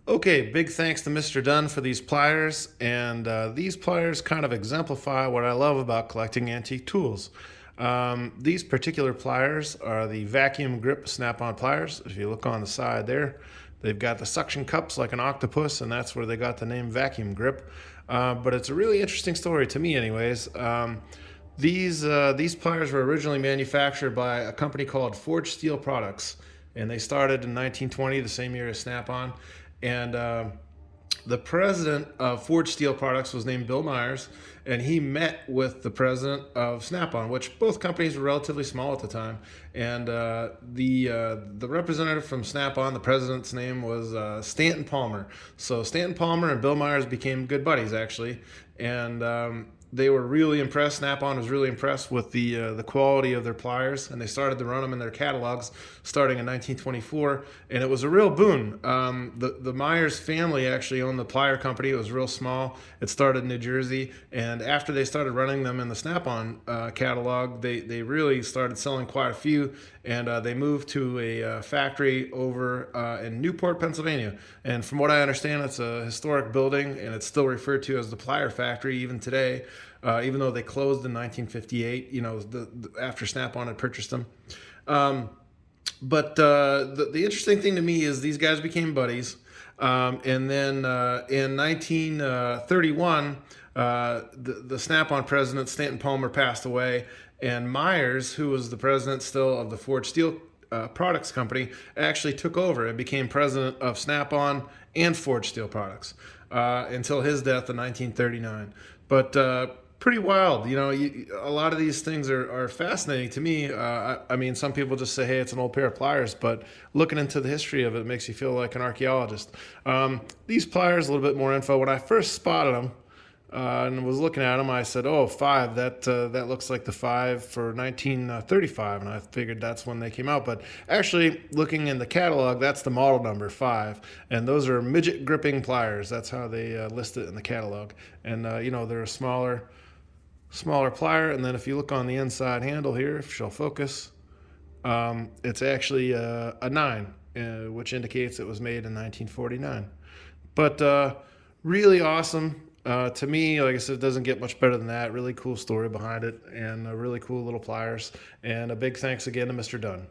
Okay, big thanks to Mr. Dunn for these pliers, and these pliers kind of exemplify what I love about collecting antique tools. These particular pliers are the vacuum grip snap-on pliers. If you look on the side there, they've got the suction cups like an octopus, and that's where they got the name vacuum grip. But it's a really interesting story to me, anyways. These pliers were originally manufactured by a company called Forged Steel Products, and they started in 1920, the same year as Snap-on. And the president of Forged Steel Products was named Bill Myers, and he met with the president of Snap-on, which both companies were relatively small at the time. And the representative from Snap-on, the president's name was Stanton Palmer. So Stanton Palmer and Bill Myers became good buddies, actually, and they were really impressed. Snap-on was really impressed with the quality of their pliers, and they started to run them in their catalogs starting in 1924. And it was a real boon. The Myers family actually owned the plier company. It was real small. It started in New Jersey, and after they started running them in the Snap-on catalog, they really started selling quite a few. And they moved to a factory over in Newport, Pennsylvania. And from what I understand, it's a historic building, and it's still referred to as the Plier Factory even today, even though they closed in 1958, after Snap-on had purchased them. But the interesting thing to me is these guys became buddies. And then in 1931, the Snap-on president, Stanton Palmer, passed away. And Myers, who was the president still of the Forged Steel Products Company, actually took over and became president of Snap-on and Forged Steel Products until his death in 1939. But pretty wild. A lot of these things are fascinating to me. I mean, some people just say, hey, it's an old pair of pliers, but looking into the history of it makes you feel like an archaeologist. These pliers, a little bit more info. When I first spotted them, and was looking at them, I said, "Oh, five. That looks like the five for 1935," and I figured that's when they came out. But actually, looking in the catalog, that's the model number 5, and those are midget gripping pliers. That's how they list it in the catalog. And they're a smaller plier. And then if you look on the inside handle here, if she'll focus, it's actually a 9, which indicates it was made in 1949. But really awesome. To me, like I said, it doesn't get much better than that. Really cool story behind it, and really cool little pliers. And a big thanks again to Mr. Dunn.